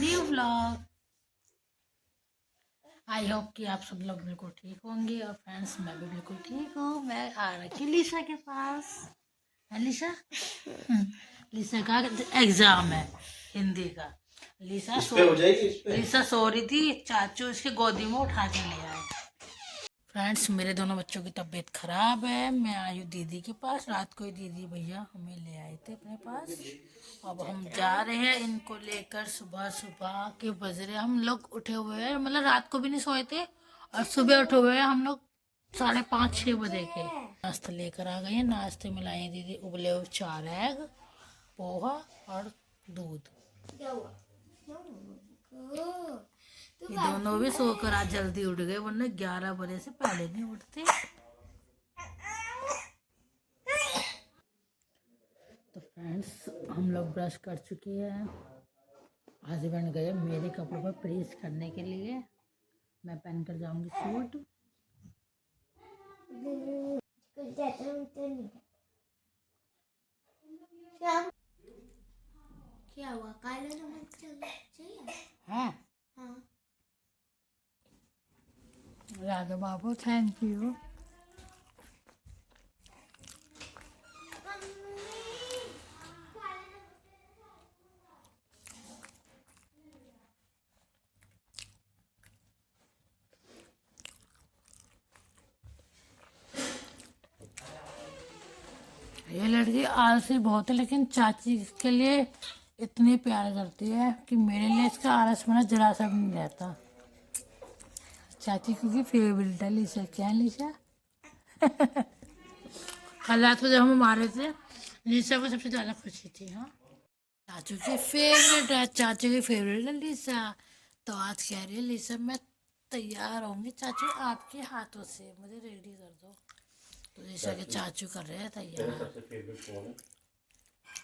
New vlog. I hope कि आप सब लोग बिल्कुल ठीक होंगे और फ्रेंड्स मैं भी बिल्कुल ठीक हूँ। मैं आ रखी लिशा के पास है। लिशा लिशा का एग्जाम है हिंदी का। लिशा सो रही थी, चाचू इसके गोदी में उठा के ले आए। फ्रेंड्स मेरे दोनों बच्चों की तबीयत खराब है। मैं आई हूँ दीदी के पास। रात को ही दीदी भैया हमें ले आए थे अपने पास। अब हम जा रहे हैं इनको लेकर। सुबह सुबह के बज रहे, हम लोग उठे हुए हैं, मतलब रात को भी नहीं सोए थे और सुबह उठे हुए हैं हम लोग 5:30-6 बजे के। नाश्ता लेकर आ गए हैं। नाश्ते में लाए दीदी उबले हुए 4 एग, पोहा और दूध। ये दोनों भी सोकर आज जल्दी उठ गए, वरना 11 बजे से पहले नहीं उठते। तो फ्रेंड्स हम लोग ब्रश कर चुके हैं। हस्बैंड गए मेरे कपड़ों पर प्रेस करने के लिए। मैं पहन कर जाऊंगी सूट। क्या हुआ? काला नमक चाहिए? हाँ राधा बाबू, थैंक यू। ये लड़की आलसी बहुत है, लेकिन चाची के लिए इतनी प्यार करती है कि मेरे लिए इसका आलस में जरा सा भी नहीं रहता। चाची क्योंकि फेवरेट है लिशा। क्या है लिशा? कल रात को जब हम मारे थे, लिशा को सबसे ज़्यादा खुशी थी। हाँ, चाचू की फेवरेट है, चाचू की फेवरेट है लिशा। तो आज कह रही है लिशा मैं तैयार होंगी चाचू आपके हाथों से, मुझे रेडी कर दो। तो लिशा के चाचू कर रहे हैं तैयार। सबसे फेवरेट कौन है?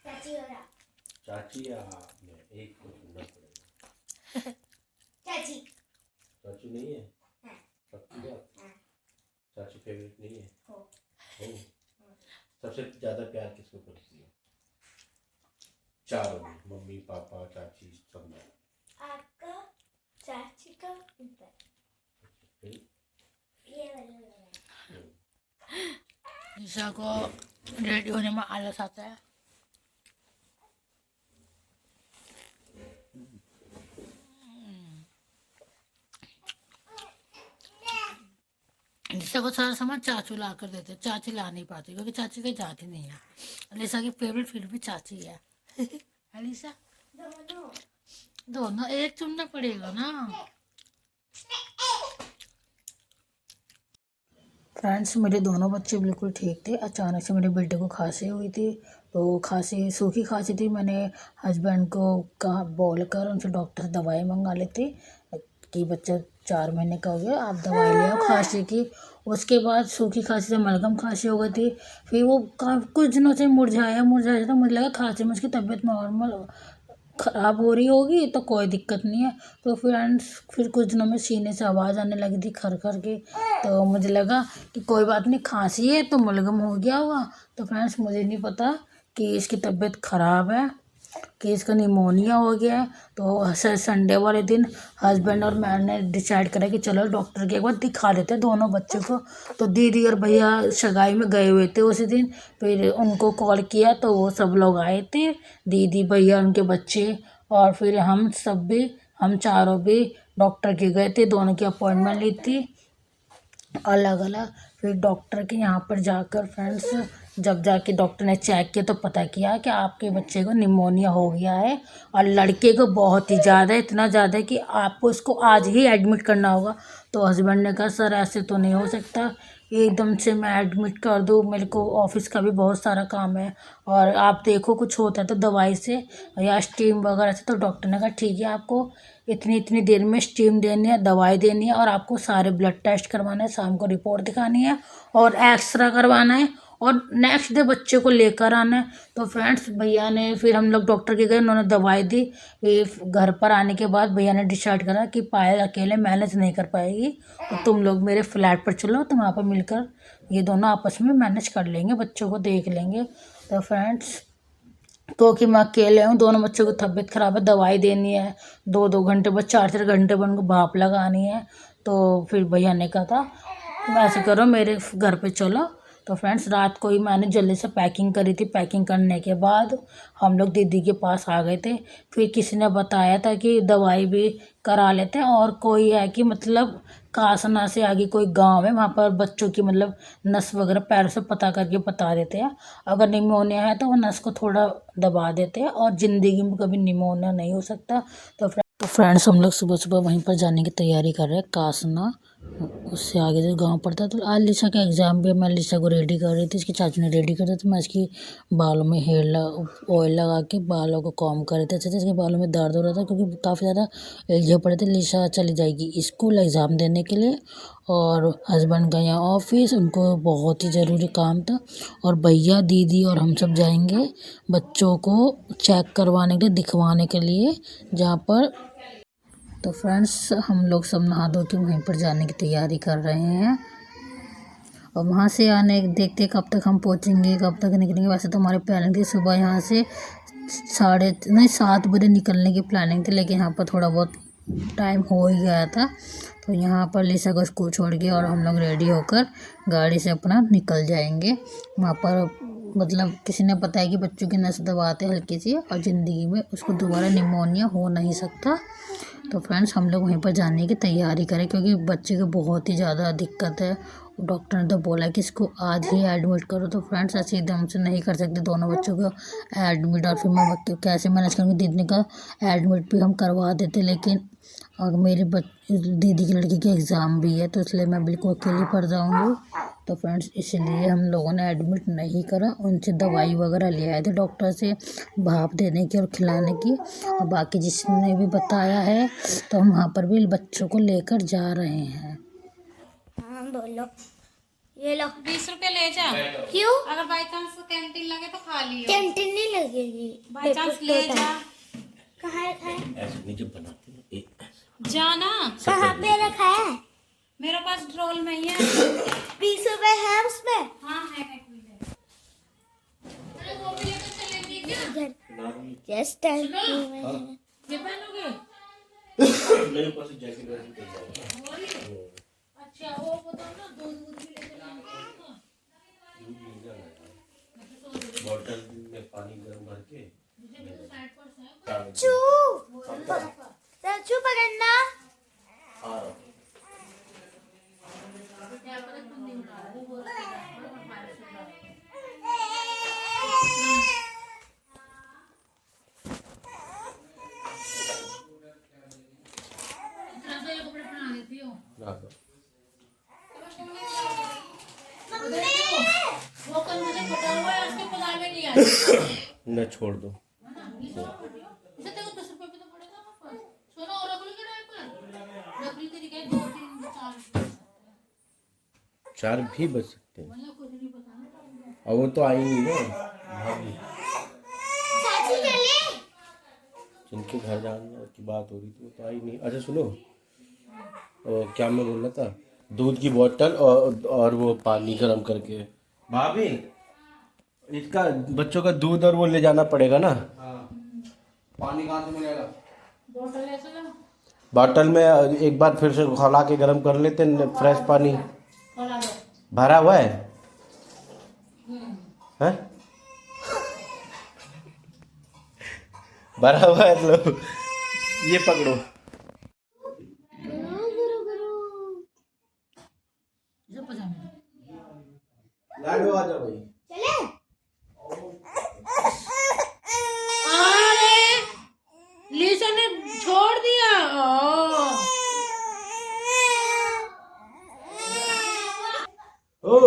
चाची और आप। चाची या आप में एक को चुनना पड़ेगा। चाची। चाची नहीं है? हाँ। पक्की बात? हाँ। चाची फेवरेट नहीं है? हो। सबसे ज्यादा प्यार किसको करती है? चारों में, मम्मी पापा चाची सब में। आपका, चाची का, ये वाला। निशा को रेडी होने में आलस आता है। निशा को सारा सामान चाचू ला कर देते, चाची ला नहीं पाती क्योंकि चाची कहीं जाती नहीं है। निशा की फेवरेट फिर भी चाची है। निशा दोनों एक चुनना पड़ेगा ना। फ्रेंड्स मेरे दोनों बच्चे बिल्कुल ठीक थे। अचानक से मेरे बेटे को खांसी हुई थी, तो खांसी सूखी खांसी थी। मैंने हस्बैंड को कहा बोल कर उनसे डॉक्टर से दवाई मंगा ली थी कि बच्चा 4 महीने का हो गया, आप दवाई ले आओ खांसी की। उसके बाद सूखी खांसी से मलगम खांसी हो गई थी। फिर वो कुछ दिनों से मुरझाया तो मुझे लगा खांसी में उसकी तबीयत नॉर्मल ख़राब हो रही होगी तो कोई दिक्कत नहीं है। तो फ्रेंड्स फिर कुछ दिनों में सीने से आवाज़ आने लगी थी खर खर के। तो मुझे लगा कि कोई बात नहीं, खांसी है तो मलगम हो गया होगा। तो फ्रेंड्स मुझे नहीं पता कि इसकी तबीयत ख़राब है, कि इसका निमोनिया हो गया है। तो संडे वाले दिन हस्बैंड और मैंने डिसाइड करा कि चलो डॉक्टर के एक बार दिखा देते दोनों बच्चों को। तो दीदी और भैया सगाई में गए हुए थे उसी दिन। फिर उनको कॉल किया तो वो सब लोग आए थे, दीदी भैया उनके बच्चे, और फिर हम चारों भी डॉक्टर के गए थे। दोनों की अपॉइंटमेंट ली थी अलग अलग। फिर डॉक्टर के यहाँ पर जाकर फ्रेंड्स जब जाके डॉक्टर ने चेक किया तो पता किया कि आपके बच्चे को निमोनिया हो गया है, और लड़के को बहुत ही ज़्यादा, इतना ज़्यादा कि आपको इसको आज ही एडमिट करना होगा। तो हस्बैंड ने कहा सर ऐसे तो नहीं हो सकता, एकदम से मैं एडमिट कर दूँ, मेरे को ऑफिस का भी बहुत सारा काम है, और आप देखो कुछ होता है तो दवाई से या स्टीम वगैरह से। तो डॉक्टर ने कहा ठीक है, आपको इतनी इतनी देर में स्टीम देनी है, दवाई देनी है, और आपको सारे ब्लड टेस्ट करवाना है, शाम को रिपोर्ट दिखानी है और एक्सरा करवाना है, और नेक्स्ट डे बच्चे को लेकर आना है। तो फ्रेंड्स भैया ने, फिर हम लोग डॉक्टर के गए, उन्होंने दवाई दी। फिर घर पर आने के बाद भैया ने डिसाइड करा कि पायल अकेले मैनेज नहीं कर पाएगी, तो तुम लोग मेरे फ्लैट पर चलो, तुम वहाँ पर मिलकर ये दोनों आपस में मैनेज कर लेंगे, बच्चों को देख लेंगे। तो फ्रेंड्स क्योंकि मैं अकेले हूँ, दोनों बच्चों की तबीयत ख़राब है, दवाई देनी है, 2-2 घंटे बाद, 4-4 घंटे बाद उनको भाप लगानी है। तो फिर भैया ने कहा था तुम ऐसे करो मेरे घर पे चलो। तो फ्रेंड्स रात को ही मैंने जल्दी से पैकिंग करी थी। पैकिंग करने के बाद हम लोग दीदी के पास आ गए थे। फिर किसी ने बताया था कि दवाई भी करा लेते हैं, और कोई है कि मतलब कासना से आगे कोई गांव है, वहाँ पर बच्चों की मतलब नस वगैरह पैर से पता करके बता देते हैं। अगर निमोनिया है तो वो नस को थोड़ा दबा देते हैं, और ज़िंदगी में कभी निमोनिया नहीं हो सकता। तो फ्रेंड्स हम लोग सुबह सुबह वहीं पर जाने की तैयारी कर रहे हैं, कासना। उससे आगे जो गांव पड़ता है। तो आज लिशा का एग्ज़ाम भी, मैं लिशा को रेडी कर रही थी, इसकी चाचू ने रेडी कर दिया। तो मैं इसकी बालों में ऑयल लगा के बालों को कॉम्ब कर रहे थे। अच्छे से इसके बालों में दर्द हो रहा था क्योंकि काफ़ी ज़्यादा उलझे पड़े थे। लिशा चली जाएगी स्कूल एग्ज़ाम देने के लिए, और हस्बैंड गए ऑफिस, उनको बहुत ही ज़रूरी काम था। और भैया दीदी और हम सब जाएंगे बच्चों को चेक करवाने के लिए, दिखवाने के लिए जहाँ पर। तो फ्रेंड्स हम लोग सब नहा धो के वहीं पर जाने की तैयारी कर रहे हैं, और वहाँ से आने देखते कब तक हम पहुँचेंगे, कब तक निकलेंगे। वैसे तो हमारे प्लानिंग थी सुबह यहाँ से 7 बजे निकलने की प्लानिंग थी, लेकिन यहाँ पर थोड़ा बहुत टाइम हो ही गया था। तो यहाँ पर लिसा को स्कूल छोड़ के और हम लोग रेडी होकर गाड़ी से अपना निकल जाएंगे। वहाँ पर मतलब किसी ने बताया कि बच्चों की नस दबाते हल्की सी, और ज़िंदगी में उसको दोबारा निमोनिया हो नहीं सकता। तो फ्रेंड्स हम लोग वहीं पर जाने की तैयारी करें, क्योंकि बच्चे को बहुत ही ज़्यादा दिक्कत है। डॉक्टर ने तो बोला कि इसको आज ही एडमिट करो। तो फ्रेंड्स ऐसे एकदम से नहीं कर सकते दोनों बच्चों को एडमिट, और फिर मैं कैसे मैनेज करूँगी। दीदी का एडमिट भी हम करवा देते, लेकिन और मेरी दीदी की लड़की के एग्ज़ाम भी है, तो इसलिए मैं बिल्कुल अकेली पड़ जाऊँगी। तो फ्रेंड्स इसलिए हम लोगों ने एडमिट नहीं करा। उनसे दवाई वगैरह ले आए थे डॉक्टर से, भाप देने की और खिलाने की। और बाकी जिसने भी बताया है तो हम वहाँ पर भी बच्चों को लेकर जा रहे हैं। हाँ बोलो। ये लो 20 रुपए ले जा। क्यों? अगर बाई चांस कैंटीन लगे तो खा लियो। कैंटीन नहीं लगेगी। बाई चांस ले जा। कहाँ रखा है? ऐसे नीचे बनाते हैं एक जाना। कहाँ पे रखा है? मेरे पास ड्रोल में ही है। 20 रुपए है उसमें? हाँ है अरे वो भी लेकर चलेंगे क्या? यस टाइम ये पहनोगे? मेरे पास जैकेट वैकेट है। अच्छा वो बताओ ना, दूध भी लेकर जाएंगे। बॉटल में पानी गर्म भर के चू चू पकड़ना। कपड़े पहना देती हूँ। वो कल मुझे फटा हुआ है, उसके पजामे नहीं आए। न छोड़ दो। इसे तेरे को 10 रुपए भी तो पड़ेगा वापस। सोना और रख ली के टाइम पर रख ली तेरी क्या 2 3 4 4 भी बच सकते हैं। मतलब कुछ नहीं पता ना। और वो तो आई नहीं ना भाभी, चाची चले। जिनके घर जाने की बात हो रही थी वो तो आई नहीं। अच्छा सुनो, क्या मैं बोल रहा था, दूध की बोतल और वो पानी गर्म करके। भाभी इसका बच्चों का दूध और वो ले जाना पड़ेगा ना। पानी कहाँ से मिलेगा? बोतल ऐसे ना बॉटल में एक बार फिर से खौला के गर्म कर लेते हैं, फ्रेश पानी खोला लो। भरा हुआ है। हैं? भरा हुआ है तो ये पकड़ो। इसे पजामे लाडो आ जाओ भाई। चले। अरे लीसा ने छोड़ दिया। ओ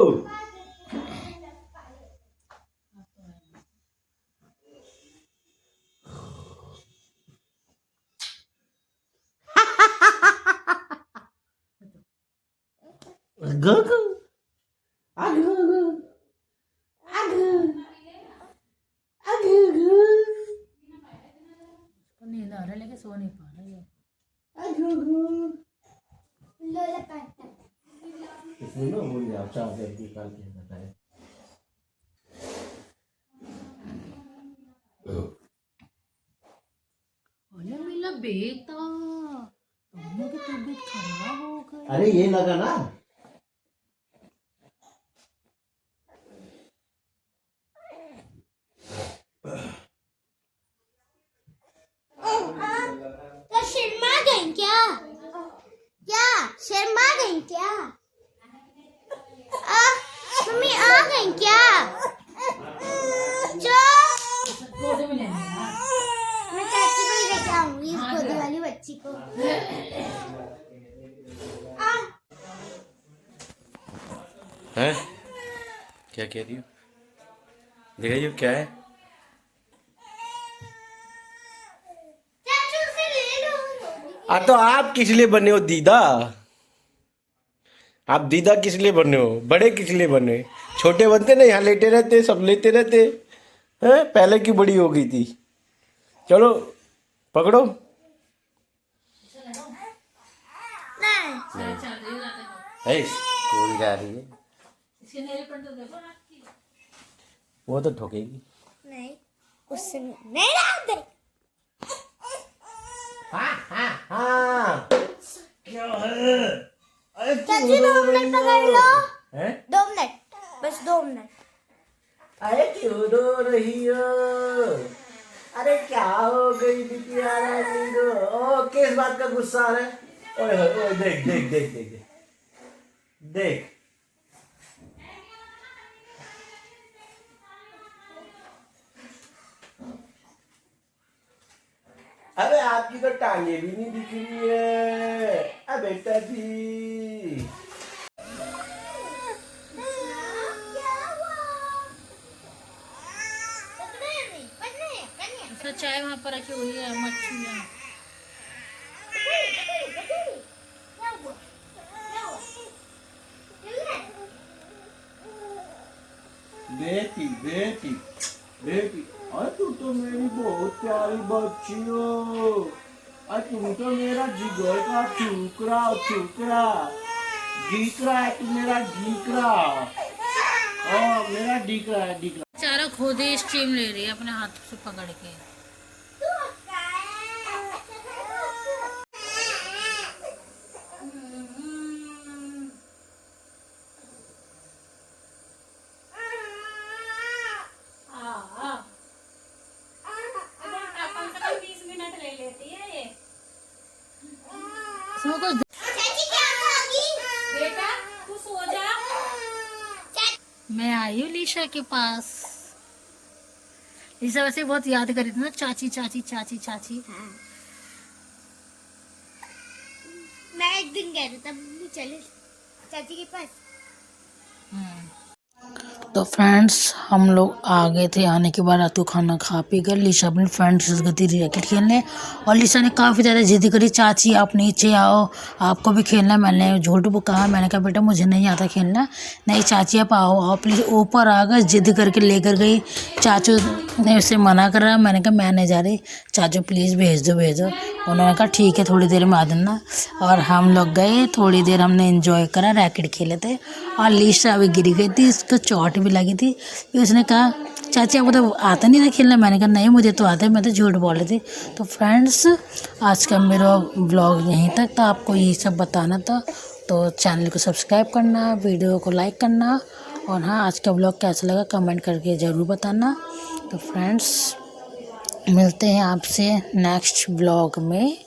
गगु आगु आगु आगु नींद आ रहा है लेकिन सो नहीं पा रहा है। आगु लोला पाता। इसमें ना भूल जाओ चार्जर निकाल के बताए। अरे मेरा बेटा, दोनों की तबीयत खराब हो गई। अरे ये लगा ना। तो शर्मा गई क्या? क्या शर्मा गई क्या? मम्मी आ गई क्या? गोद में लेना है। मैं चाची को ही लेके आऊंगी इस गोदी वाली बच्ची को। है क्या कह रही हो? दिखाइए क्या है? चाचू से ले लो। तो आप किस लिए बने हो दीदा? आप दीदा किस लिए बने हो? बड़े किस लिए बने? छोटे बनते ना, यहाँ लेटे रहते, सब लेते रहते हैं। पहले की बड़ी हो गई थी। चलो पकड़ो। नहीं है स्कूल जा रही है, इसके नेल पेंट तो देखो हाथ की। वो तो ठोकेगी। नहीं उससे नहीं डाल दे। हाँ क्या है? अरे चाची 2 मिनट पकड़ लो। हैं? 2 मिनट बस 2 मिनट। अरे क्यों रो रही हो? अरे क्या हो गई बिटिया रानी को? ओ किस बात का गुस्सा आ रहा है? ओए ओए देख देख देख देख देख देख। अबे आपकी तो टांगे भी नहीं दिख रही है। अबे बेटा जी उसका चाय वहाँ पर रखी हुई है, मच्छियाँ। बेटी बेटी बेटी, अरे तू तो मेरी बहुत प्यारी बच्ची हो। अरे तुम तो मेरा जिगर का टुकड़ा टुकड़ा डीकरा है, तू मेरा डीकरा। मेरा डीकरा है डीकरा। बेचारा खुद ही स्टीम ले रही है अपने हाथ से पकड़ के। इसमें कुछ चाची क्या खाओगी? बेटा तू सो जा। मैं आई हूँ लीशा के पास। लीशा वैसे बहुत याद कर रही थी ना, चाची चाची चाची चाची। मैं एक दिन गई थी तब भी चले चाची के पास। तो फ्रेंड्स हम लोग आ गए थे। आने के बाद रात को खाना खा पी कर लीशा अपनी फ्रेंड से गई थी रैकेट खेलने, और लीशा ने काफ़ी ज़्यादा जिद करी, चाची आप नीचे आओ, आपको भी खेलना। मैंने झूठ वो कहा, मैंने कहा बेटा मुझे नहीं आता खेलना। नहीं चाची आप आओ आओ प्लीज़। ऊपर आ गए, जिद करके लेकर गई। चाचू ने उसे मना करा, मैंने कहा मैं नहीं जा रही, चाचू प्लीज़ भेज दो भेज दो। उन्होंने कहा ठीक है थोड़ी देर में आ देना। और हम लोग गए, थोड़ी देर हमने एंजॉय करा, रैकेट खेले थे। और लीशा अभी गिरी गई थी, इसको चोट भी लगी थी। फिर उसने कहा चाची आपको तो आता नहीं था खेलना। मैंने कहा नहीं मुझे तो आता है, मैं तो झूठ बोल रही थी। तो फ्रेंड्स आज का मेरा व्लॉग यहीं तक था, आपको यही सब बताना था। तो चैनल को सब्सक्राइब करना, वीडियो को लाइक करना, और हाँ आज का व्लॉग कैसा लगा कमेंट करके ज़रूर बताना। तो फ्रेंड्स मिलते हैं आपसे नेक्स्ट व्लॉग में।